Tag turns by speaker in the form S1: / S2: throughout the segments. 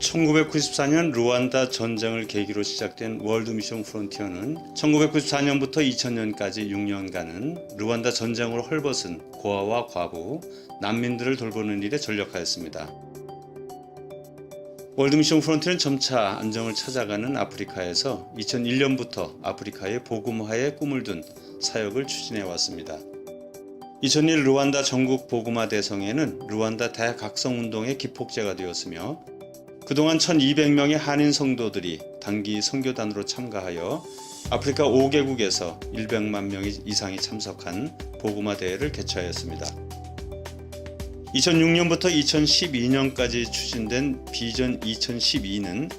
S1: 1994년 루안다 전쟁을 계기로 시작된 월드 미션 프론티어는 1994년부터 2000년까지 6년간은 루안다 전쟁으로 헐벗은 고아와 과부, 난민들을 돌보는 일에 전력하였습니다. 월드 미션 프론티어는 점차 안정을 찾아가는 아프리카에서 2001년부터 아프리카의 복음화에 꿈을 둔 사역을 추진해 왔습니다. 2001 루안다 전국 복음화 대성회는 루안다 대각성운동의 기폭제가 되었으며 그동안 1200명의 한인 성도들이 단기 선교단으로 참가하여 아프리카 5개국에서 100만 명 이상이 참석한 복음화 대회를 개최하였습니다. 2006년부터 2012년까지 추진된 비전 2012는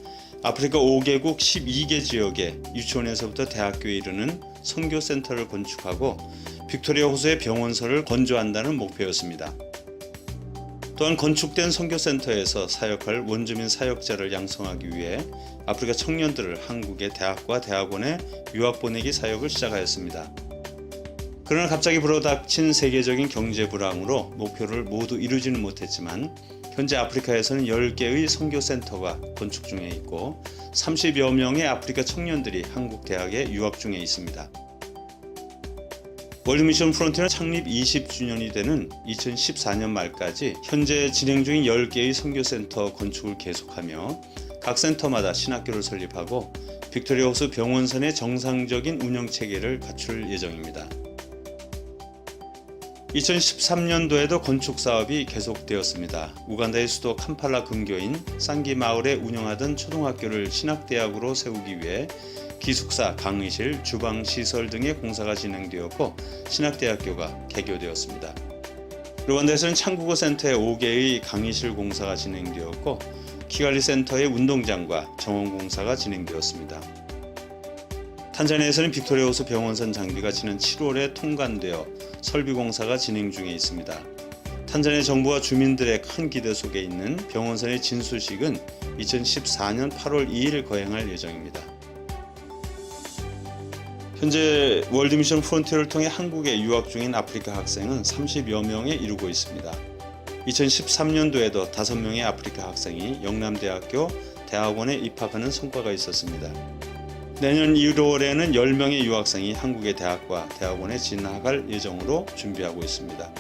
S1: 아프리카 5개국 12개 지역의 유치원에서부터 대학교에 이르는 선교센터를 건축하고 빅토리아 호수의 병원설을 건조한다는 목표였습니다. 또한 건축된 선교센터에서 사역할 원주민 사역자를 양성하기 위해 아프리카 청년들을 한국의 대학과 대학원에 유학 보내기 사역을 시작하였습니다. 그러나 갑자기 불어닥친 세계적인 경제 불황으로 목표를 모두 이루지는 못했지만 현재 아프리카에서는 10개의 선교센터가 건축 중에 있고 30여 명의 아프리카 청년들이 한국 대학에 유학 중에 있습니다. 월드 미션 프론티어는 창립 20주년이 되는 2014년 말까지 현재 진행 중인 10개의 선교센터 건축을 계속하며 각 센터마다 신학교를 설립하고 빅토리아 호수 병원선의 정상적인 운영체계를 갖출 예정입니다. 2013년도에도 건축 사업이 계속되었습니다. 우간다의 수도 캄팔라 근교인 쌍기 마을에 운영하던 초등학교를 신학대학으로 세우기 위해 기숙사, 강의실, 주방시설 등의 공사가 진행되었고 신학대학교가 개교되었습니다. 루안다에서는 창국어 센터의 5개의 강의실 공사가 진행되었고 키갈리 센터의 운동장과 정원 공사가 진행되었습니다. 탄자니아에서는 빅토리아 호수 병원선 장비가 지난 7월에 통관되어 설비 공사가 진행 중에 있습니다. 탄자니아 정부와 주민들의 큰 기대 속에 있는 병원선의 진수식은 2014년 8월 2일 거행할 예정입니다. 현재 월드 미션 프론티어를 통해 한국에 유학 중인 아프리카 학생은 30여 명에 이르고 있습니다. 2013년도에도 5명의 아프리카 학생이 영남대학교 대학원에 입학하는 성과가 있었습니다. 내년 1월에는 10명의 유학생이 한국의 대학과 대학원에 진학할 예정으로 준비하고 있습니다.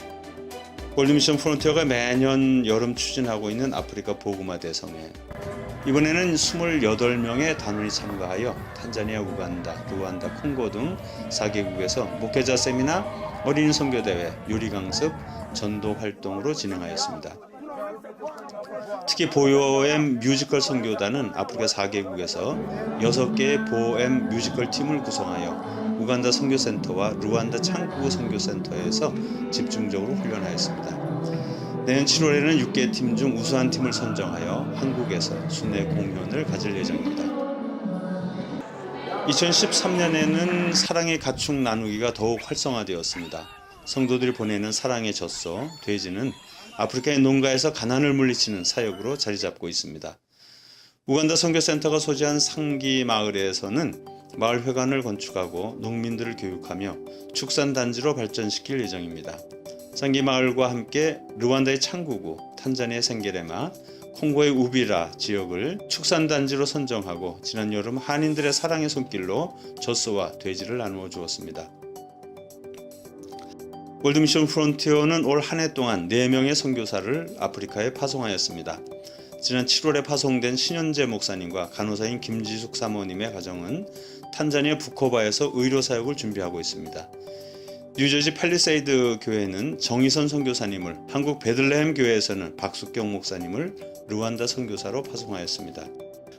S1: 월드 미션 프론티어가 매년 여름 추진하고 있는 아프리카 복음화 대성회, 이번에는 28명의 단원이 참가하여 탄자니아, 우간다, 루안다, 콩고 등 4개국에서 목회자 세미나, 어린이 선교대회, 요리강습, 전도 활동으로 진행하였습니다. 특히 보엠 뮤지컬 선교단은 아프리카 4개국에서 6개의 보엠 뮤지컬 팀을 구성하여 우간다 선교센터와 루안다 창국어 선교센터에서 집중적으로 훈련하였습니다. 내년 7월에는 6개 팀 중 우수한 팀을 선정하여 한국에서 순회 공연을 가질 예정입니다. 2013년에는 사랑의 가축 나누기가 더욱 활성화되었습니다. 성도들이 보내는 사랑의 젖소, 돼지는 아프리카의 농가에서 가난을 물리치는 사역으로 자리잡고 있습니다. 우간다 선교센터가 소재한 상기 마을에서는 마을회관을 건축하고 농민들을 교육하며 축산단지로 발전시킬 예정입니다. 상기 마을과 함께 루안다의 창구구, 탄자니아의 생게레마, 콩고의 우비라 지역을 축산단지로 선정하고 지난 여름 한인들의 사랑의 손길로 젖소와 돼지를 나누어 주었습니다. 월드 미션 프론티어는 올 한 해 동안 4명의 선교사를 아프리카에 파송하였습니다. 지난 7월에 파송된 신현재 목사님과 간호사인 김지숙 사모님의 가정은 탄자니아 부코바에서 의료사역을 준비하고 있습니다. 뉴저지 팰리세이드 교회는 정희선 선교사님을, 한국 베들레헴 교회에서는 박숙경 목사님을 루안다 선교사로 파송하였습니다.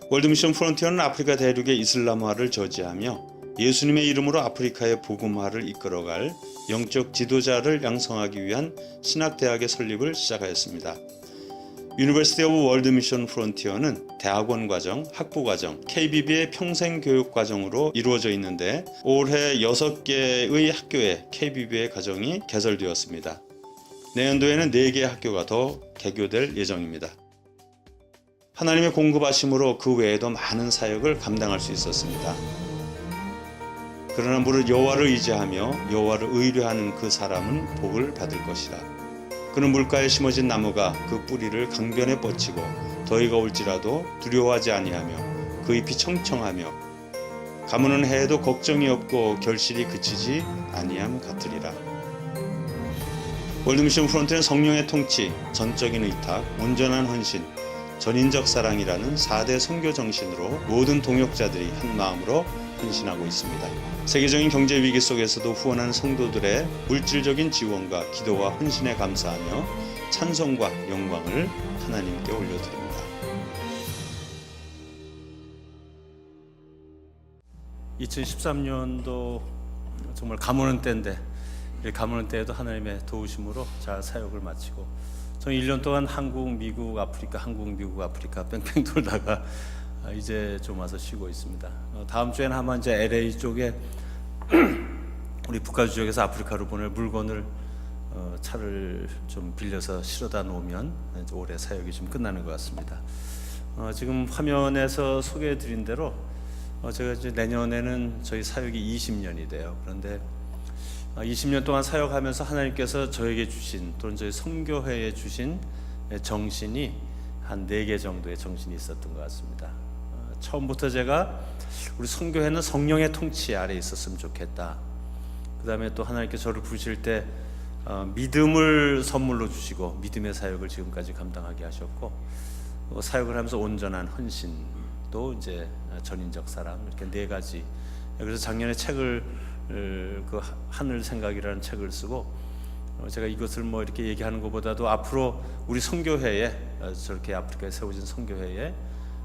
S1: 월드 미션 프론티어는 아프리카 대륙의 이슬람화를 저지하며 예수님의 이름으로 아프리카의 복음화를 이끌어갈 영적 지도자를 양성하기 위한 신학대학의 설립을 시작하였습니다. 유니버시티 오브 월드 미션 프론티어는 대학원 과정, 학부 과정, KBB의 평생교육 과정으로 이루어져 있는데 올해 6개의 학교에 KBB의 과정이 개설되었습니다. 내년도에는 4개의 학교가 더 개교될 예정입니다. 하나님의 공급하심으로 그 외에도 많은 사역을 감당할 수 있었습니다. 그러나 무릇 여호와를 의지하며 여호와를 의뢰하는 그 사람은 복을 받을 것이라. 그는 물가에 심어진 나무가 그 뿌리를 강변에 뻗치고 더위가 올지라도 두려워하지 아니하며 그 잎이 청청하며 가무는 해에도 걱정이 없고 결실이 그치지 아니함 같으리라. 월드미션 프론트는 성령의 통치, 전적인 의탁, 온전한 헌신, 전인적 사랑이라는 4대 선교 정신으로 모든 동역자들이 한 마음으로 헌신하고 있습니다. 세계적인 경제 위기 속에서도 후원하는 성도들의 물질적인 지원과 기도와 헌신에 감사하며 찬송과 영광을 하나님께 올려드립니다. (2013년도) 정말 가무는 때인데 이 가무는 때에도 하나님의 도우심으로 잘 사역을 마치고 저는 1년 동안 한국, 미국, 아프리카, 한국, 미국, 아프리카 뺑뺑 돌다가 이제 좀 와서 쉬고 있습니다. 다음 주에는 아마 이제 LA 쪽에 우리 북아주 지역에서 아프리카로 보낼 물건을 차를 좀 빌려서 실어다 놓으면 이제 올해 사역이 좀 끝나는 것 같습니다. 지금 화면에서 소개해 드린 대로 제가 이제 내년에는 저희 사역이 20년이 돼요. 그런데 20년 동안 사역하면서 하나님께서 저에게 주신 또는 저희 선교회에 주신 정신이 한 4개 정도의 정신이 있었던 것 같습니다. 처음부터 제가 우리 선교회는 성령의 통치 아래 있었으면 좋겠다. 그 다음에 또 하나님께서 저를 부르실 때 믿음을 선물로 주시고 믿음의 사역을 지금까지 감당하게 하셨고 사역을 하면서 온전한 헌신도 이제 전인적 사랑 이렇게 4가지. 그래서 작년에 책을 그 하늘 생각이라는 책을 쓰고 제가 이것을 뭐 이렇게 얘기하는 것보다도 앞으로 우리 선교회에 저렇게 아프리카에 세워진 선교회에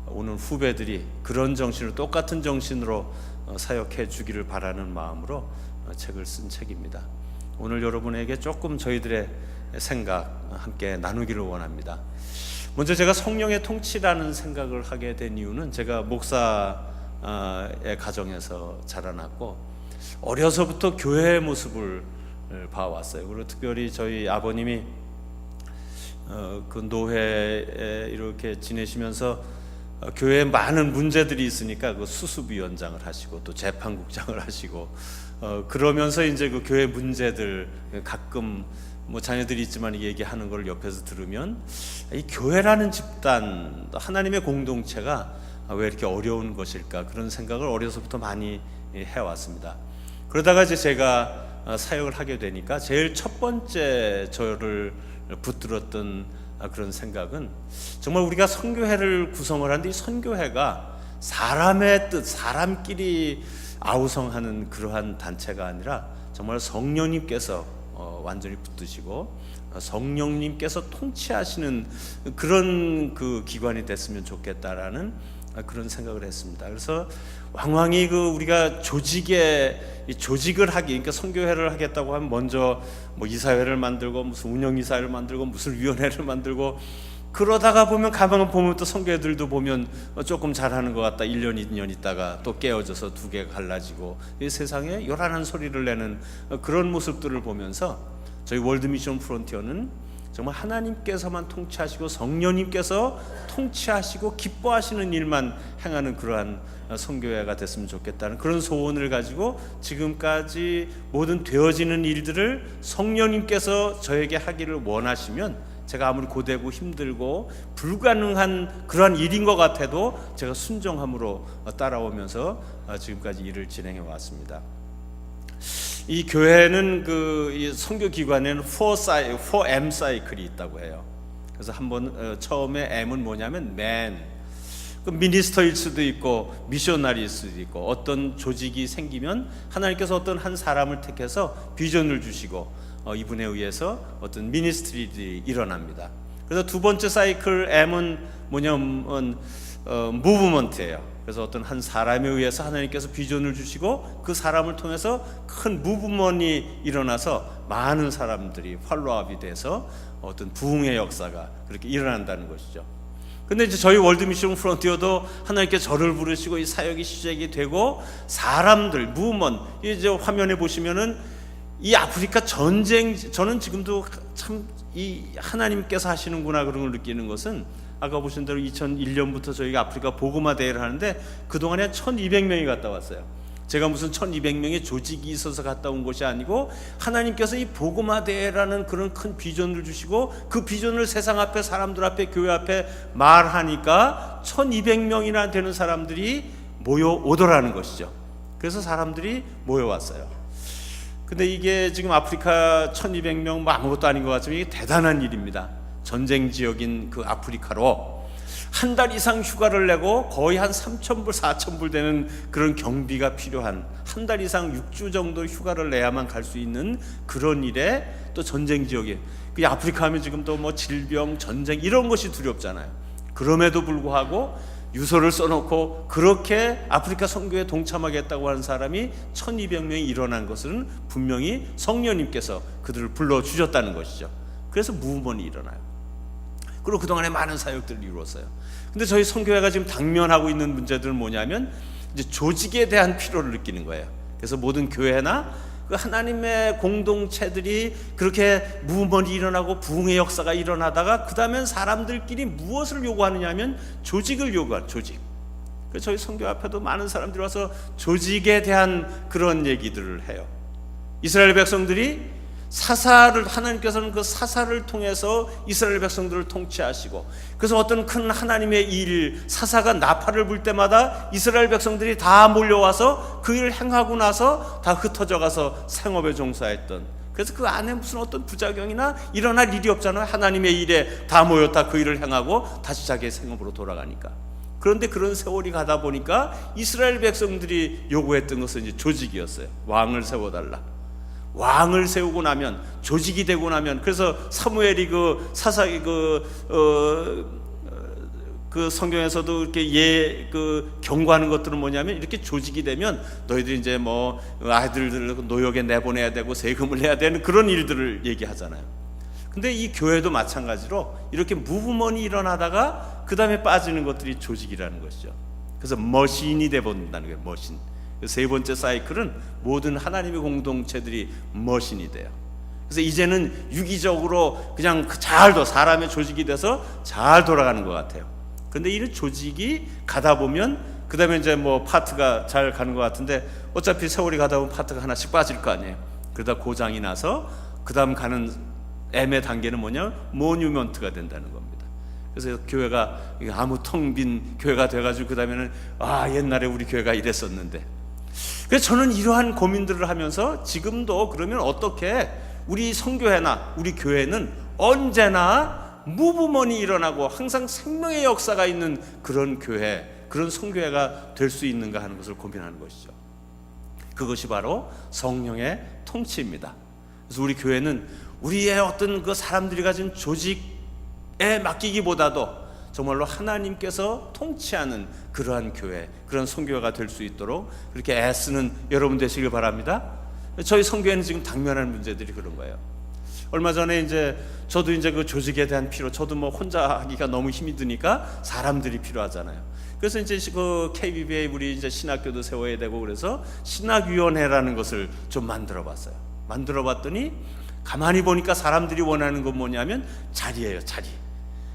S1: 오는 후배들이 그런 정신으로 똑같은 정신으로 사역해 주기를 바라는 마음으로 책을 쓴 책입니다. 오늘 여러분에게 조금 저희들의 생각 함께 나누기를 원합니다. 먼저 제가 성령의 통치라는 생각을 하게 된 이유는 제가 목사의 가정에서 자라났고 어려서부터 교회의 모습을 봐왔어요. 그리고 특별히 저희 아버님이 그 노회에 이렇게 지내시면서 교회에 많은 문제들이 있으니까 그 수습위원장을 하시고 또 재판국장을 하시고 그러면서 이제 그 교회 문제들 가끔 뭐 자녀들이 있지만 얘기하는 걸 옆에서 들으면 이 교회라는 집단 하나님의 공동체가 왜 이렇게 어려운 것일까 그런 생각을 어려서부터 많이 해왔습니다. 그러다가 이제 제가 사역을 하게 되니까 제일 첫 번째 저를 붙들었던 그런 생각은 정말 우리가 선교회를 구성을 하는데 이 선교회가 사람의 뜻, 사람끼리 아우성하는 그러한 단체가 아니라 정말 성령님께서 완전히 붙드시고 성령님께서 통치하시는 그런 그 기관이 됐으면 좋겠다라는 그런 생각을 했습니다. 그래서 왕왕이 그 우리가 조직을 하기, 그러니까 선교회를 하겠다고 하면 먼저 뭐 이사회를 만들고 무슨 운영이사회를 만들고 무슨 위원회를 만들고 그러다가 보면 가만 보면 또 선교회들도 보면 조금 잘하는 것 같다 1년 2년 있다가 또 깨어져서 2개가 갈라지고 이 세상에 요란한 소리를 내는 그런 모습들을 보면서 저희 월드미션 프론티어는 정말 하나님께서만 통치하시고 성령님께서 통치하시고 기뻐하시는 일만 행하는 그러한 선교회가 됐으면 좋겠다는 그런 소원을 가지고 지금까지 모든 되어지는 일들을 성령님께서 저에게 하기를 원하시면 제가 아무리 고되고 힘들고 불가능한 그러한 일인 것 같아도 제가 순종함으로 따라오면서 지금까지 일을 진행해 왔습니다. 이 교회는 이 선교 기관에는 4M 사이클이 있다고 해요. 그래서 한번 처음에 M은 뭐냐면 man, 그 미니스터일 수도 있고 미셔너리일 수도 있고 어떤 조직이 생기면 하나님께서 어떤 한 사람을 택해서 비전을 주시고 이분에 의해서 어떤 미니스트리들이 일어납니다. 그래서 두 번째 사이클 M은 뭐냐면 무브먼트예요. 그래서 어떤 한 사람에 의해서 하나님께서 비전을 주시고 그 사람을 통해서 큰 무브먼이 일어나서 많은 사람들이 팔로업이 돼서 어떤 부흥의 역사가 그렇게 일어난다는 것이죠. 근데 이제 저희 월드미션 프론티어도 하나님께 저를 부르시고 이 사역이 시작이 되고 사람들 무브먼 이제 화면에 보시면은 이 아프리카 전쟁 저는 지금도 참 이 하나님께서 하시는구나 그런 걸 느끼는 것은 아까 보신 대로 2001년부터 저희가 아프리카 복음화 대회를 하는데 그동안에 1200명이 갔다 왔어요.
S2: 제가 무슨 1200명의 조직이 있어서 갔다 온 것이 아니고 하나님께서 이 복음화대회라는 그런 큰 비전을 주시고 그 비전을 세상 앞에, 사람들 앞에, 교회 앞에 말하니까 1200명이나 되는 사람들이 모여오더라는 것이죠. 그래서 사람들이 모여왔어요. 근데 이게 지금 아프리카 1200명 뭐 아무것도 아닌 것 같지만 이게 대단한 일입니다. 전쟁 지역인 그 아프리카로 한 달 이상 휴가를 내고 거의 한 3,000불, 4,000불 되는 그런 경비가 필요한, 한 달 이상 6주 정도 휴가를 내야만 갈 수 있는 그런 일에, 또 전쟁 지역에, 그 아프리카 하면 지금 또 뭐 질병, 전쟁 이런 것이 두렵잖아요. 그럼에도 불구하고 유서를 써놓고 그렇게 아프리카 선교에 동참하겠다고 하는 사람이 1200명이 일어난 것은 분명히 성령님께서 그들을 불러주셨다는 것이죠. 그래서 무브먼이 일어나요. 그리고 그동안에 많은 사역들을 이루었어요. 근데 저희 선교회가 지금 당면하고 있는 문제들은 뭐냐면 이제 조직에 대한 필요를 느끼는 거예요. 그래서 모든 교회나 그 하나님의 공동체들이 그렇게 무브먼이 일어나고 부흥의 역사가 일어나다가 그 다음엔 사람들끼리 무엇을 요구하느냐 하면 조직을 요구하는, 조직. 그래서 저희 선교 앞에도 많은 사람들이 와서 조직에 대한 그런 얘기들을 해요. 이스라엘 백성들이 사사를, 하나님께서는 그 사사를 통해서 이스라엘 백성들을 통치하시고, 그래서 어떤 큰 하나님의 일, 사사가 나팔을 불 때마다 이스라엘 백성들이 다 몰려와서 그 일을 행하고 나서 다 흩어져 가서 생업에 종사했던, 그래서 그 안에 무슨 어떤 부작용이나 일어날 일이 없잖아요. 하나님의 일에 다 모였다 그 일을 행하고 다시 자기의 생업으로 돌아가니까. 그런데 그런 세월이 가다 보니까 이스라엘 백성들이 요구했던 것은 이제 조직이었어요. 왕을 세워달라. 왕을 세우고 나면, 조직이 되고 나면, 그래서 사무엘이 그 사사기 그 성경에서도 이렇게 경고하는 것들은 뭐냐면, 이렇게 조직이 되면 너희들이 이제 뭐 아이들을 노역에 내보내야 되고 세금을 내야 되는 그런 일들을 얘기하잖아요. 근데 이 교회도 마찬가지로 이렇게 무브먼이 일어나다가 그 다음에 빠지는 것들이 조직이라는 것이죠. 그래서 머신이 돼본다는 거예요. 머신. 세 번째 사이클은 모든 하나님의 공동체들이 머신이 돼요. 그래서 이제는 유기적으로 그냥 사람의 조직이 돼서 잘 돌아가는 것 같아요. 그런데 이 조직이 가다 보면 그 다음에 이제 뭐 파트가 잘 가는 것 같은데, 어차피 세월이 가다 보면 파트가 하나씩 빠질 거 아니에요. 그러다 고장이 나서 그 다음 가는 M의 단계는 뭐냐, 모뉴먼트가 된다는 겁니다. 그래서 교회가 아무 텅 빈 교회가 돼가지고 그 다음에는 옛날에 우리 교회가 이랬었는데. 그래서 저는 이러한 고민들을 하면서 지금도 그러면 어떻게 우리 선교회나 우리 교회는 언제나 무브먼이 일어나고 항상 생명의 역사가 있는 그런 교회, 그런 선교회가 될 수 있는가 하는 것을 고민하는 것이죠. 그것이 바로 성령의 통치입니다. 그래서 우리 교회는 우리의 어떤 그 사람들이 가진 조직에 맡기기보다도 정말로 하나님께서 통치하는 그러한 교회, 그런 선교회가 될 수 있도록 그렇게 애쓰는 여러분 되시길 바랍니다. 저희 선교회는 지금 당면한 문제들이 그런 거예요. 얼마 전에 이제 저도 이제 그 조직에 대한 필요, 저도 뭐 혼자 하기가 너무 힘이 드니까 사람들이 필요하잖아요. 그래서 이제 그 KBB에 우리 이제 신학교도 세워야 되고, 그래서 신학위원회라는 것을 좀 만들어봤어요. 만들어봤더니 가만히 보니까 사람들이 원하는 건 뭐냐면 자리예요, 자리.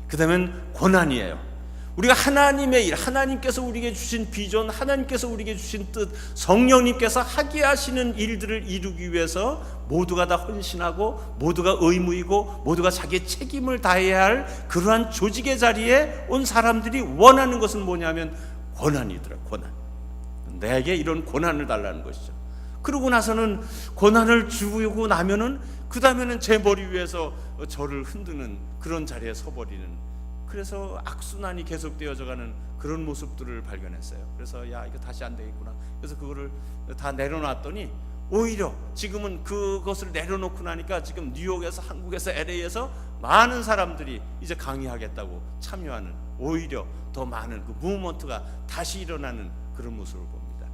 S2: 그 다음엔 고난이에요. 우리가 하나님의 일, 하나님께서 우리에게 주신 비전, 하나님께서 우리에게 주신 뜻, 성령님께서 하게 하시는 일들을 이루기 위해서 모두가 다 헌신하고 모두가 의무이고 모두가 자기의 책임을 다해야 할 그러한 조직의 자리에 온 사람들이 원하는 것은 뭐냐면 고난이더라고요. 고난. 내게 이런 고난을 달라는 것이죠. 그러고 나서는 고난을 주고 나면은 그 다음에는 제 머리 위에서 저를 흔드는 그런 자리에 서버리는, 그래서 악순환이 계속되어져가는 그런 모습들을 발견했어요. 그래서 이거 다시 안 되겠구나. 그래서 그거를 다 내려놨더니 오히려 지금은 그것을 내려놓고 나니까 지금 뉴욕에서, 한국에서, LA에서 많은 사람들이 이제 강의하겠다고 참여하는, 오히려 더 많은 그 무브먼트가 다시 일어나는 그런 모습을 봅니다.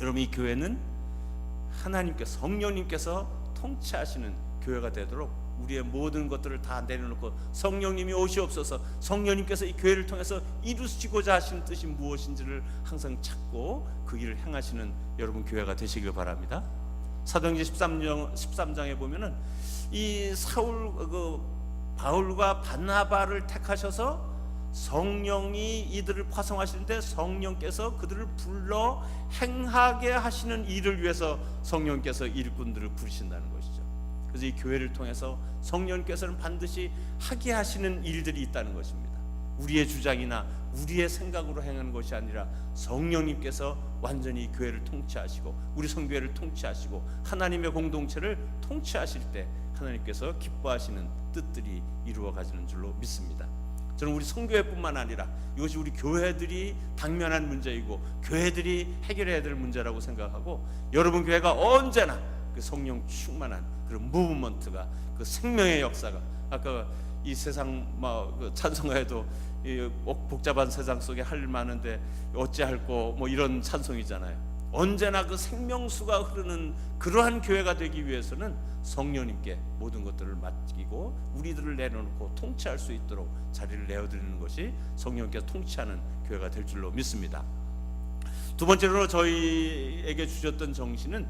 S2: 여러분, 이 교회는 하나님께서, 성령님께서 통치하시는 교회가 되도록 우리의 모든 것들을 다 내려놓고 성령님이 오시옵소서, 성령님께서 이 교회를 통해서 이루시고자 하시는 뜻이 무엇인지를 항상 찾고 그 길을 행하시는 여러분 교회가 되시길 바랍니다. 사도행전 13장에 보면은 이 바울과 바나바를 택하셔서 성령이 이들을 파송하시는데 성령께서 그들을 불러 행하게 하시는 일을 위해서 성령께서 일꾼들을 부르신다는 것이죠. 그래서 이 교회를 통해서 성령께서는 반드시 하게 하시는 일들이 있다는 것입니다. 우리의 주장이나 우리의 생각으로 행하는 것이 아니라 성령님께서 완전히 교회를 통치하시고 우리 성교회를 통치하시고 하나님의 공동체를 통치하실 때 하나님께서 기뻐하시는 뜻들이 이루어가지는 줄로 믿습니다. 저는 우리 성교회뿐만 아니라 이것이 우리 교회들이 당면한 문제이고 교회들이 해결해야 될 문제라고 생각하고, 여러분 교회가 언제나 그 성령 충만한 그런 무브먼트가, 그 생명의 역사가, 아까 이 세상 그 찬송가에도 이 복잡한 세상 속에 할 일 많은데 어찌할꼬 뭐 이런 찬송이잖아요. 언제나 그 생명수가 흐르는 그러한 교회가 되기 위해서는 성령님께 모든 것들을 맡기고 우리들을 내려놓고 통치할 수 있도록 자리를 내어드리는 것이 성령께서 통치하는 교회가 될 줄로 믿습니다. 두 번째로 저희에게 주셨던 정신은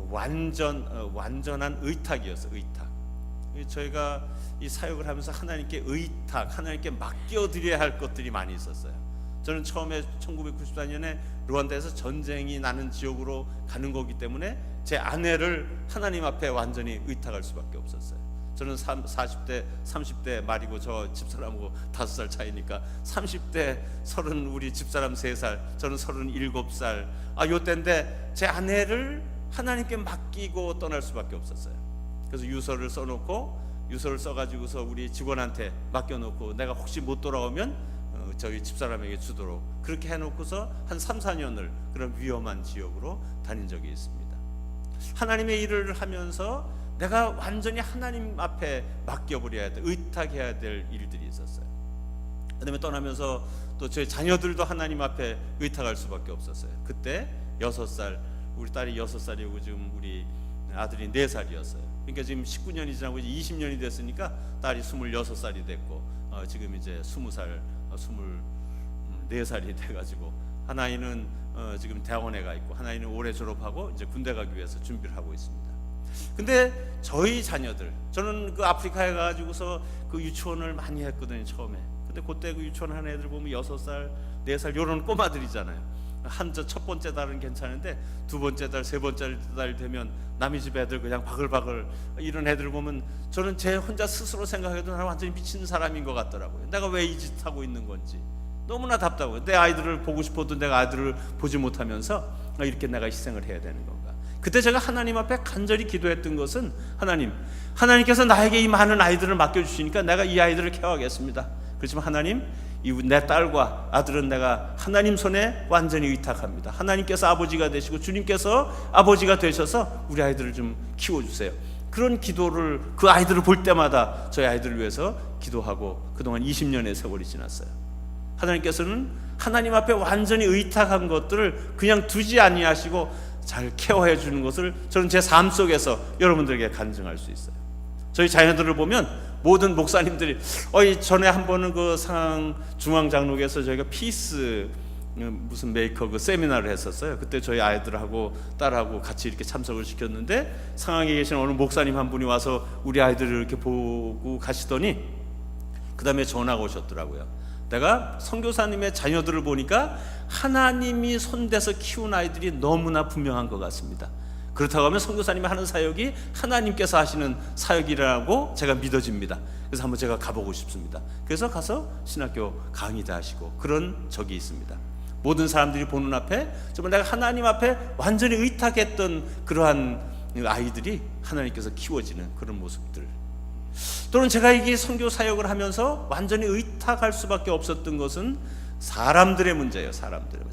S2: 완전한 의탁이었어요. 의탁. 저희가 이 사역을 하면서 하나님께 의탁, 하나님께 맡겨드려야 할 것들이 많이 있었어요. 저는 처음에 1994년에 루안다에서 전쟁이 나는 지역으로 가는 거기 때문에 제 아내를 하나님 앞에 완전히 의탁할 수밖에 없었어요. 저는 40대 30대 말이고 저 집사람하고 5살 차이니까 30대 30 우리 집사람 3살, 저는 37살 요때인데 제 아내를 하나님께 맡기고 떠날 수밖에 없었어요. 그래서 유서를 써놓고, 유서를 써가지고서 우리 직원한테 맡겨놓고 내가 혹시 못 돌아오면 저희 집사람에게 주도록 그렇게 해놓고서 한 3, 4년을 그런 위험한 지역으로 다닌 적이 있습니다. 하나님의 일을 하면서 내가 완전히 하나님 앞에 맡겨버려야 돼, 의탁해야 될 일들이 있었어요. 그 다음에 떠나면서 또 저희 자녀들도 하나님 앞에 의탁할 수밖에 없었어요. 그때 6살, 우리 딸이 6살이고 지금 우리 아들이 4살이었어요. 그러니까 지금 19년이 지나고 이제 20년이 됐으니까 딸이 26살이 됐고 지금 이제 20살, 24살이 돼가지고 하나이는 지금 대학원에 가 있고 하나이는 올해 졸업하고 이제 군대 가기 위해서 준비를 하고 있습니다. 근데 저희 자녀들, 저는 그 아프리카에 가가지고서 그 유치원을 많이 했거든요 처음에. 근데 그때 그 유치원 하는 애들 보면 6살, 4살 이런 꼬마들이잖아요. 첫 번째 달은 괜찮은데 두 번째 달, 세 번째 달 되면 남의 집 애들 그냥 바글바글 이런 애들 보면 저는 제 혼자 스스로 생각해도 나는 완전히 미친 사람인 것 같더라고요. 내가 왜 이 짓 하고 있는 건지 너무나 답답해요. 내 아이들을 보고 싶어도 내가 아이들을 보지 못하면서 이렇게 내가 희생을 해야 되는 건가. 그때 제가 하나님 앞에 간절히 기도했던 것은, 하나님께서 나에게 이 많은 아이들을 맡겨주시니까 내가 이 아이들을 케어하겠습니다. 그렇지만 하나님, 내 딸과 아들은 내가 하나님 손에 완전히 의탁합니다. 하나님께서 아버지가 되시고 주님께서 아버지가 되셔서 우리 아이들을 좀 키워주세요. 그런 기도를, 그 아이들을 볼 때마다 저희 아이들을 위해서 기도하고 그동안 20년의 세월이 지났어요. 하나님께서는 하나님 앞에 완전히 의탁한 것들을 그냥 두지 아니하시고 잘 케어해 주는 것을 저는 제 삶 속에서 여러분들에게 간증할 수 있어요. 저희 자녀들을 보면 모든 목사님들이 전에 한 번은 그 상황 중앙장로에서 저희가 피스 무슨 메이커 그 세미나를 했었어요. 그때 저희 아이들하고 딸하고 같이 이렇게 참석을 시켰는데 상황에 계신 어느 목사님 한 분이 와서 우리 아이들을 이렇게 보고 가시더니 그 다음에 전화가 오셨더라고요. 내가 선교사님의 자녀들을 보니까 하나님이 손대서 키운 아이들이 너무나 분명한 것 같습니다. 그렇다고 하면 선교사님이 하는 사역이 하나님께서 하시는 사역이라고 제가 믿어집니다. 그래서 한번 제가 가보고 싶습니다. 그래서 가서 신학교 강의도 하시고 그런 적이 있습니다. 모든 사람들이 보는 앞에 정말 내가 하나님 앞에 완전히 의탁했던 그러한 아이들이 하나님께서 키워지는 그런 모습들, 또는 제가 이게 선교 사역을 하면서 완전히 의탁할 수밖에 없었던 것은 사람들의 문제예요.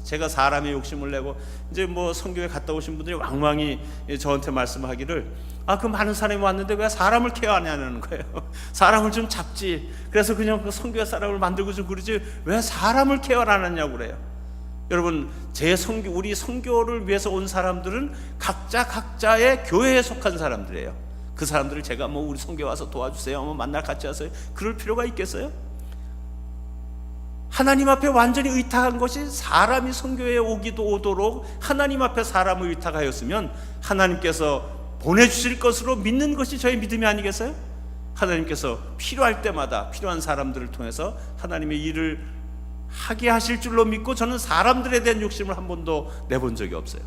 S2: 제가 사람의 욕심을 내고 이제 뭐 선교에 갔다 오신 분들이 왕왕이 저한테 말씀하기를 그 많은 사람이 왔는데 왜 사람을 케어 안 하냐는 거예요. 사람을 좀 잡지. 그래서 그냥 그 선교의 사람을 만들고 좀 그러지 왜 사람을 케어 안 하냐고 그래요. 여러분, 우리 선교를 위해서 온 사람들은 각자의 교회에 속한 사람들이에요. 그 사람들을 제가 뭐 우리 선교 와서 도와주세요, 뭐 만날 같이 하세요, 그럴 필요가 있겠어요? 하나님 앞에 완전히 의탁한 것이 사람이 선교에 오도록 하나님 앞에 사람을 의탁하였으면 하나님께서 보내주실 것으로 믿는 것이 저의 믿음이 아니겠어요? 하나님께서 필요할 때마다 필요한 사람들을 통해서 하나님의 일을 하게 하실 줄로 믿고, 저는 사람들에 대한 욕심을 한 번도 내본 적이 없어요.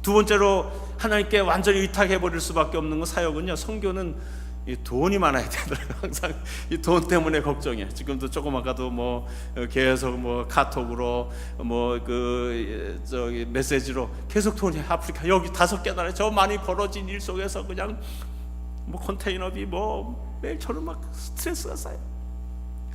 S2: 두 번째로 하나님께 완전히 의탁해 버릴 수밖에 없는 건 사역은요, 선교는 이 돈이 많아야 되더라고요. 항상 이 돈 때문에 걱정이에요. 지금도 조금 아까도 뭐 계속 뭐 카톡으로 뭐 저기 메시지로 계속 돈이, 아프리카 여기 5개 나라 저 많이 벌어진 일 속에서 그냥 뭐 컨테이너비 뭐 매일 저는 막 스트레스가 쌓여요.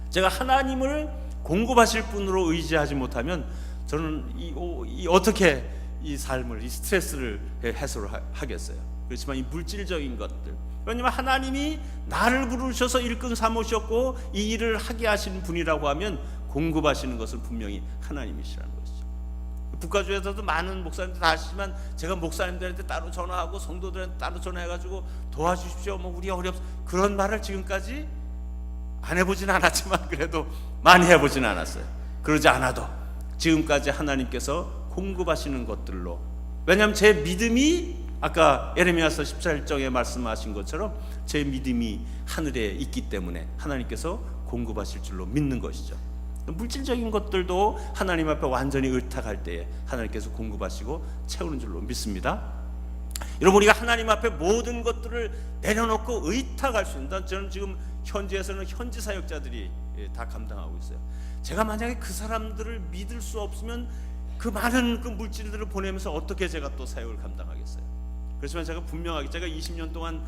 S2: 제가 하나님을 공급하실 분으로 의지하지 못하면 저는 이 어떻게 이 삶을, 이 스트레스를 해소를 하겠어요. 그렇지만 이 물질적인 것들, 왜냐하면 하나님이 나를 부르셔서 일꾼 삼으셨고 이 일을 하게 하신 분이라고 하면 공급하시는 것은 분명히 하나님이시라는 것이죠. 북가주에서도 많은 목사님들 다 아시지만, 제가 목사님들한테 따로 전화하고 성도들한테 따로 전화해가지고 도와주십시오, 뭐 우리 그런 말을 지금까지 안 해보진 않았지만 그래도 많이 해보진 않았어요. 그러지 않아도 지금까지 하나님께서 공급하시는 것들로, 왜냐하면 제 믿음이 아까 예레미야서 14장에 말씀하신 것처럼 제 믿음이 하늘에 있기 때문에 하나님께서 공급하실 줄로 믿는 것이죠. 물질적인 것들도 하나님 앞에 완전히 의탁할 때에 하나님께서 공급하시고 채우는 줄로 믿습니다. 여러분, 우리가 하나님 앞에 모든 것들을 내려놓고 의탁할 수 있는, 저는 지금 현지에서는 현지 사역자들이 다 감당하고 있어요. 제가 만약에 그 사람들을 믿을 수 없으면 그 많은 그 물질들을 보내면서 어떻게 제가 또 사역을 감당하겠어요? 그렇지만 제가 분명하게, 제가 20년 동안,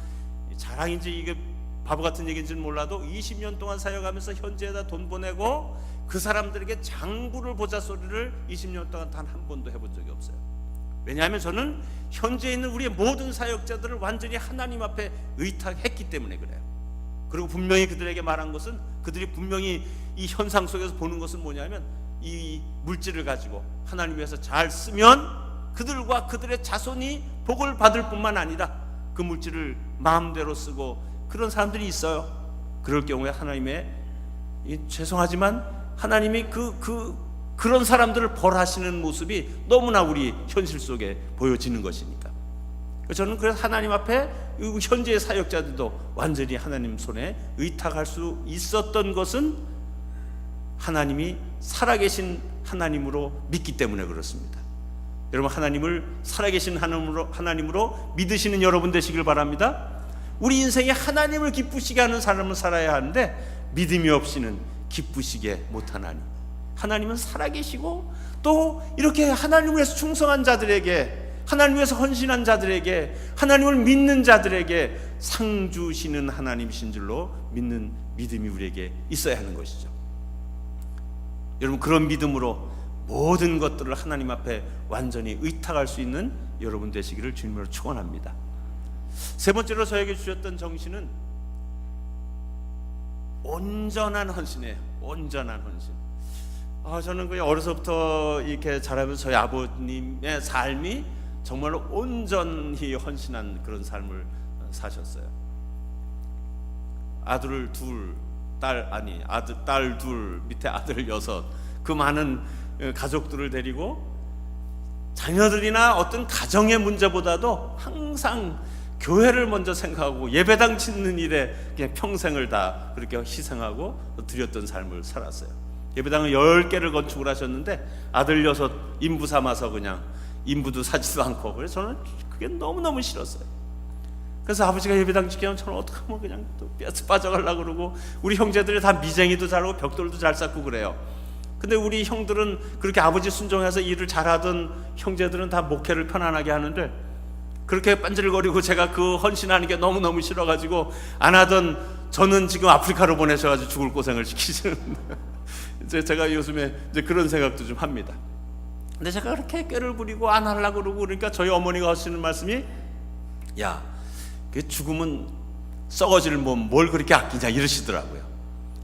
S2: 자랑인지 이게 바보 같은 얘기인지는 몰라도 20년 동안 사역하면서 현지에다 돈 보내고 그 사람들에게 장부를 보자 소리를 20년 동안 단 한 번도 해본 적이 없어요. 왜냐하면 저는 현지에 있는 우리의 모든 사역자들을 완전히 하나님 앞에 의탁했기 때문에 그래요. 그리고 분명히 그들에게 말한 것은, 그들이 분명히 이 현상 속에서 보는 것은 뭐냐면, 이 물질을 가지고 하나님 위해서 잘 쓰면 그들과 그들의 자손이 복을 받을 뿐만 아니라 그 물질을 마음대로 쓰고 그런 사람들이 있어요. 그럴 경우에 하나님의, 죄송하지만 하나님이 그런 사람들을 벌하시는 모습이 너무나 우리 현실 속에 보여지는 것이니까. 저는 그래서 하나님 앞에 현재의 사역자들도 완전히 하나님 손에 의탁할 수 있었던 것은 하나님이 살아계신 하나님으로 믿기 때문에 그렇습니다. 여러분, 하나님을 살아계신 하나님으로 믿으시는 여러분 되시길 바랍니다. 우리 인생에 하나님을 기쁘시게 하는 삶을 살아야 하는데, 믿음이 없이는 기쁘시게 못하나니, 하나님은 살아계시고 또 이렇게 하나님을 위해서 충성한 자들에게, 하나님을 위해서 헌신한 자들에게, 하나님을 믿는 자들에게 상 주시는 하나님이신 줄로 믿는 믿음이 우리에게 있어야 하는 것이죠. 여러분, 그런 믿음으로 모든 것들을 하나님 앞에 완전히 의탁할 수 있는 여러분 되시기를 주님으로 축원합니다. 세 번째로 저에게 주셨던 정신은 온전한 헌신이에요. 온전한 헌신. 저는 그냥 어려서부터 이렇게 자라면서 저희 아버님의 삶이 정말로 온전히 헌신한 그런 삶을 사셨어요. 아들 둘, 딸 둘, 밑에 아들 6, 그 많은 가족들을 데리고 자녀들이나 어떤 가정의 문제보다도 항상 교회를 먼저 생각하고 예배당 짓는 일에 그냥 평생을 다 그렇게 희생하고 드렸던 삶을 살았어요. 예배당을 10개를 건축을 하셨는데 아들 6 인부 삼아서 그냥 인부도 사지도 않고, 그래서 저는 그게 너무너무 싫었어요. 그래서 아버지가 예배당 짓게 하면 저는 어떻게 하면 그냥 또 빠져가려고 그러고, 우리 형제들이 다 미쟁이도 잘하고 벽돌도 잘 쌓고 그래요. 근데 우리 형들은 그렇게 아버지 순종해서 일을 잘하던 형제들은 다 목회를 편안하게 하는데, 그렇게 빤질거리고 제가 그 헌신하는 게 너무너무 싫어가지고 안 하던 저는 지금 아프리카로 보내셔가지고 죽을 고생을 시키시는 이제 제가 요즘에 이제 그런 생각도 좀 합니다. 근데 제가 그렇게 꾀를 부리고 안 하려고 그러고 그러니까 저희 어머니가 하시는 말씀이, 야, 그 죽으면 썩어질 몸 뭘 그렇게 아끼냐 이러시더라고요.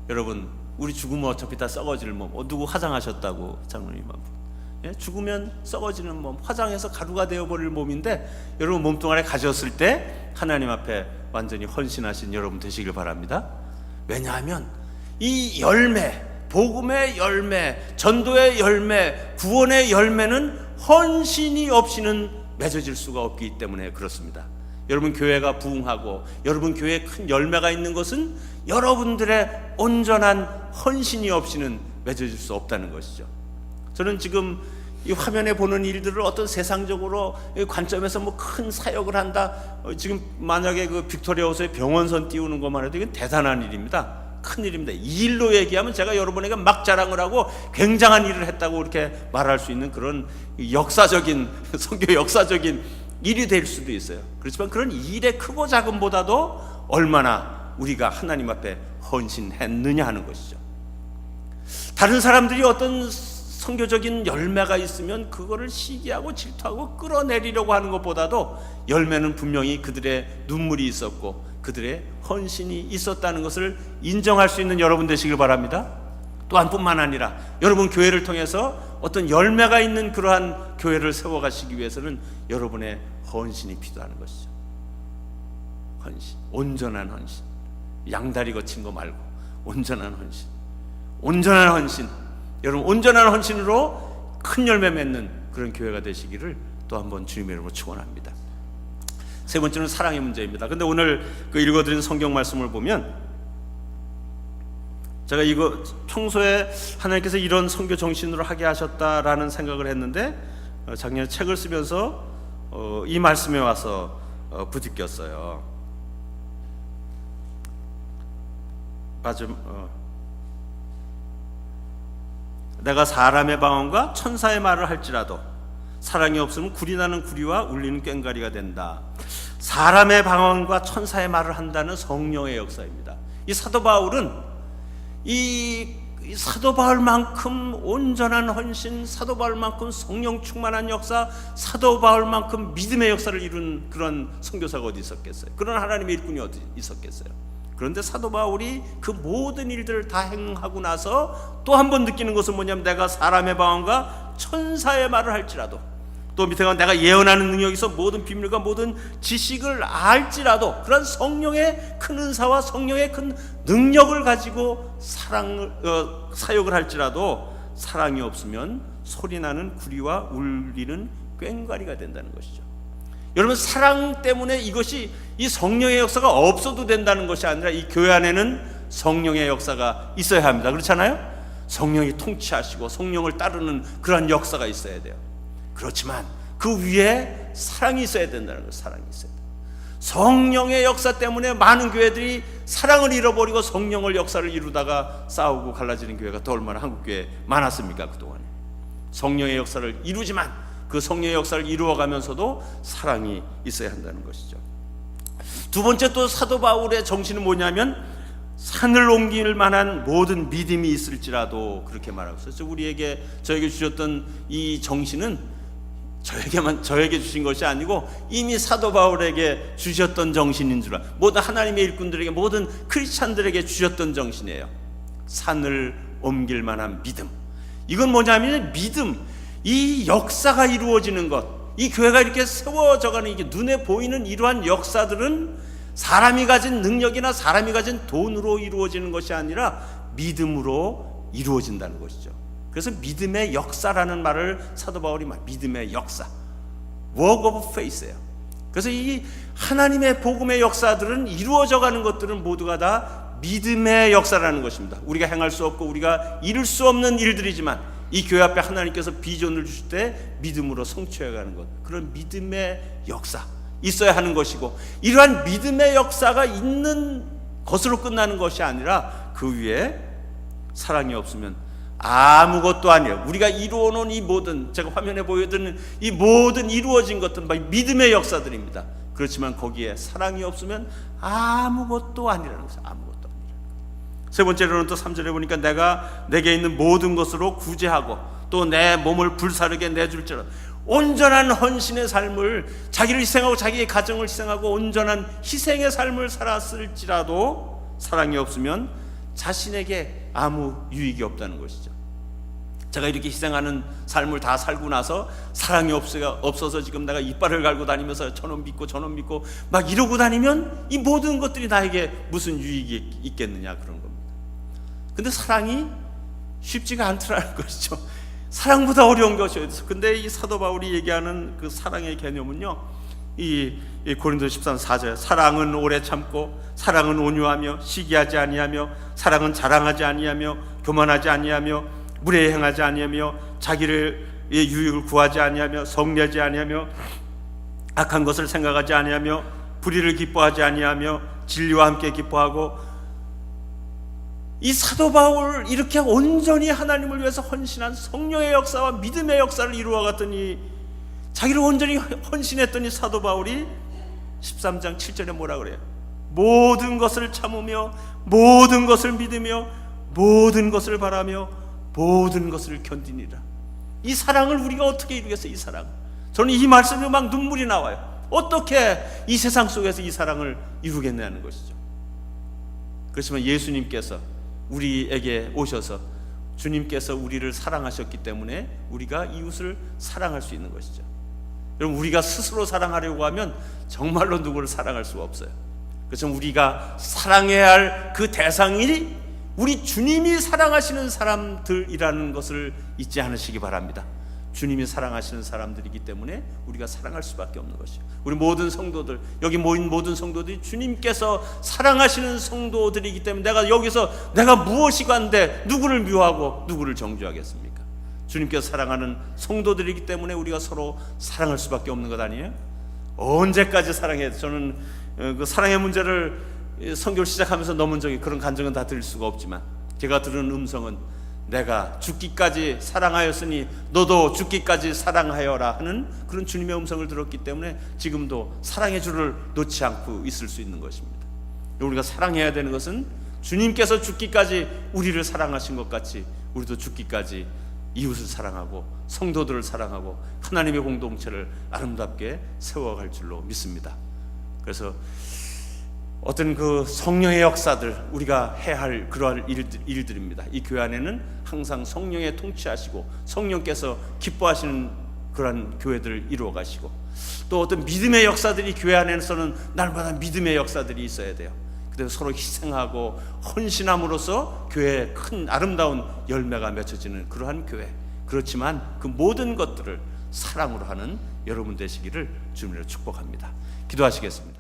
S2: 여러분, 우리 죽으면 어차피 다 썩어질 몸, 누구 화장하셨다고 장로님 한 분, 죽으면 썩어지는 몸, 화장해서 가루가 되어버릴 몸인데, 여러분 몸뚱아리 가졌을 때 하나님 앞에 완전히 헌신하신 여러분 되시길 바랍니다. 왜냐하면 이 열매, 복음의 열매, 전도의 열매, 구원의 열매는 헌신이 없이는 맺어질 수가 없기 때문에 그렇습니다. 여러분 교회가 부흥하고 여러분 교회에 큰 열매가 있는 것은 여러분들의 온전한 헌신이 없이는 맺어질 수 없다는 것이죠. 저는 지금 이 화면에 보는 일들을 어떤 세상적으로 관점에서 뭐 큰 사역을 한다, 지금 만약에 그 빅토리아 호수에 병원선 띄우는 것만 해도 이건 대단한 일입니다. 큰 일입니다. 이 일로 얘기하면 제가 여러분에게 막 자랑을 하고 굉장한 일을 했다고 이렇게 말할 수 있는 그런 역사적인 선교 역사적인 일이 될 수도 있어요. 그렇지만 그런 일의 크고 작음보다도 얼마나 우리가 하나님 앞에 헌신했느냐 하는 것이죠. 다른 사람들이 어떤 선교적인 열매가 있으면 그거를 시기하고 질투하고 끌어내리려고 하는 것보다도 열매는 분명히 그들의 눈물이 있었고 그들의 헌신이 있었다는 것을 인정할 수 있는 여러분 되시길 바랍니다. 또한 뿐만 아니라 여러분 교회를 통해서 어떤 열매가 있는 그러한 교회를 세워가시기 위해서는 여러분의 헌신이 필요하는 것이죠. 헌신, 온전한 헌신, 양다리 거친 거 말고 온전한 헌신, 온전한 헌신. 여러분 온전한 헌신으로 큰 열매 맺는 그런 교회가 되시기를 또 한번 주님의 이름으로 축원합니다. 세 번째는 사랑의 문제입니다. 근데 오늘 그 읽어드린 성경 말씀을 보면 제가 이거 평소에 하나님께서 이런 선교 정신으로 하게 하셨다라는 생각을 했는데 작년에 책을 쓰면서 이 말씀에 와서 부딪혔어요. 내가 사람의 방언과 천사의 말을 할지라도 사랑이 없으면 구리 나는 구리와 울리는 꽹과리가 된다. 사람의 방언과 천사의 말을 한다는 성령의 역사입니다. 이 사도 바울은 이 사도 바울만큼 온전한 헌신, 사도 바울만큼 성령 충만한 역사, 사도 바울만큼 믿음의 역사를 이룬 그런 선교사가 어디 있었겠어요? 그런 하나님의 일꾼이 어디 있었겠어요? 그런데 사도 바울이 그 모든 일들을 다 행하고 나서 또 한 번 느끼는 것은 뭐냐면 내가 사람의 방언과 천사의 말을 할지라도, 또 밑에 가면 내가 예언하는 능력이 있어 모든 비밀과 모든 지식을 알지라도, 그런 성령의 큰 은사와 성령의 큰 능력을 가지고 사역을 할지라도 사랑이 없으면 소리나는 구리와 울리는 꽹과리가 된다는 것이죠. 여러분 사랑 때문에 이것이 이 성령의 역사가 없어도 된다는 것이 아니라 이 교회 안에는 성령의 역사가 있어야 합니다. 그렇잖아요? 성령이 통치하시고 성령을 따르는 그러한 역사가 있어야 돼요. 그렇지만 그 위에 사랑이 있어야 된다는 거예요. 사랑이 있어야 돼요. 성령의 역사 때문에 많은 교회들이 사랑을 잃어버리고 성령의 역사를 이루다가 싸우고 갈라지는 교회가 또 얼마나 한국교회에 많았습니까? 그동안에 성령의 역사를 이루지만 그 성령의 역사를 이루어가면서도 사랑이 있어야 한다는 것이죠. 두 번째 또 사도 바울의 정신은 뭐냐면 산을 옮길 만한 모든 믿음이 있을지라도, 그렇게 말하고 있었죠. 저에게 주셨던 이 정신은 저에게 주신 것이 아니고 이미 사도 바울에게 주셨던 정신인 줄 알아요. 모든 하나님의 일꾼들에게, 모든 크리스찬들에게 주셨던 정신이에요. 산을 옮길 만한 믿음. 이건 뭐냐면 믿음, 이 역사가 이루어지는 것, 이 교회가 이렇게 세워져가는 이게 눈에 보이는 이러한 역사들은 사람이 가진 능력이나 사람이 가진 돈으로 이루어지는 것이 아니라 믿음으로 이루어진다는 것이죠. 그래서 믿음의 역사라는 말을 사도 바울이 믿음의 역사, work of faith예요. 그래서 이 하나님의 복음의 역사들은 이루어져가는 것들은 모두가 다 믿음의 역사라는 것입니다. 우리가 행할 수 없고 우리가 이룰 수 없는 일들이지만 이 교회 앞에 하나님께서 비전을 주실 때 믿음으로 성취해가는 것, 그런 믿음의 역사 있어야 하는 것이고, 이러한 믿음의 역사가 있는 것으로 끝나는 것이 아니라 그 위에 사랑이 없으면 아무것도 아니에요. 우리가 이루어놓은 이 모든, 제가 화면에 보여드리는 이 모든 이루어진 것들은 믿음의 역사들입니다. 그렇지만 거기에 사랑이 없으면 아무것도 아니라는 것이죠. 아무것도 아니라. 세 번째로는 또 3절에 보니까 내가 내게 있는 모든 것으로 구제하고 또 내 몸을 불사르게 내줄지라도, 온전한 헌신의 삶을, 자기를 희생하고 자기의 가정을 희생하고 온전한 희생의 삶을 살았을지라도 사랑이 없으면 자신에게 아무 유익이 없다는 것이죠. 제가 이렇게 희생하는 삶을 다 살고 나서 사랑이 없어서 지금 내가 이빨을 갈고 다니면서 저놈 믿고 저놈 믿고 막 이러고 다니면 이 모든 것들이 나에게 무슨 유익이 있겠느냐, 그런 겁니다. 근데 사랑이 쉽지가 않더라는 것이죠. 사랑보다 어려운 것이어서. 근데 이 사도 바울이 얘기하는 그 사랑의 개념은요, 이 고린도 13 4절 사랑은 오래 참고 사랑은 온유하며 시기하지 아니하며 사랑은 자랑하지 아니하며 교만하지 아니하며 무례히 행하지 아니하며 자기를 유익을 구하지 아니하며 성내지 아니하며 악한 것을 생각하지 아니하며 불의를 기뻐하지 아니하며 진리와 함께 기뻐하고. 이 사도 바울 이렇게 온전히 하나님을 위해서 헌신한 성령의 역사와 믿음의 역사를 이루어갔더니, 자기를 온전히 헌신했더니 사도 바울이 13장 7절에 뭐라 그래요? 모든 것을 참으며 모든 것을 믿으며 모든 것을 바라며 모든 것을 견디니라. 이 사랑을 우리가 어떻게 이루겠어요? 이 사랑. 저는 이 말씀에 막 눈물이 나와요. 어떻게 이 세상 속에서 이 사랑을 이루겠냐는 것이죠. 그렇지만 예수님께서 우리에게 오셔서 주님께서 우리를 사랑하셨기 때문에 우리가 이웃을 사랑할 수 있는 것이죠. 여러분, 우리가 스스로 사랑하려고 하면 정말로 누구를 사랑할 수가 없어요. 그래서 우리가 사랑해야 할 그 대상이 우리 주님이 사랑하시는 사람들이라는 것을 잊지 않으시기 바랍니다. 주님이 사랑하시는 사람들이기 때문에 우리가 사랑할 수밖에 없는 것이죠. 우리 모든 성도들, 여기 모인 모든 성도들이 주님께서 사랑하시는 성도들이기 때문에 내가 여기서 내가 무엇이 관대 누구를 미워하고 누구를 정죄하겠습니까? 주님께서 사랑하는 성도들이기 때문에 우리가 서로 사랑할 수밖에 없는 것 아니에요? 언제까지 사랑해야 돼? 저는 그 사랑의 문제를 선교를 시작하면서 넘은 적이, 그런 간증은 다 들을 수가 없지만 제가 들은 음성은 내가 죽기까지 사랑하였으니 너도 죽기까지 사랑하여라 하는 그런 주님의 음성을 들었기 때문에 지금도 사랑의 줄을 놓지 않고 있을 수 있는 것입니다. 우리가 사랑해야 되는 것은 주님께서 죽기까지 우리를 사랑하신 것 같이 우리도 죽기까지 이웃을 사랑하고 성도들을 사랑하고 하나님의 공동체를 아름답게 세워갈 줄로 믿습니다. 그래서 어떤 그 성령의 역사들, 우리가 해야 할 그러한 일들입니다. 이 교회 안에는 항상 성령의 통치하시고 성령께서 기뻐하시는 그러한 교회들을 이루어 가시고, 또 어떤 믿음의 역사들이 교회 안에서는 날마다 믿음의 역사들이 있어야 돼요. 그래서 서로 희생하고 헌신함으로써 교회에 큰 아름다운 열매가 맺혀지는 그러한 교회. 그렇지만 그 모든 것들을 사랑으로 하는 여러분 되시기를 주님으로 축복합니다. 기도하시겠습니다.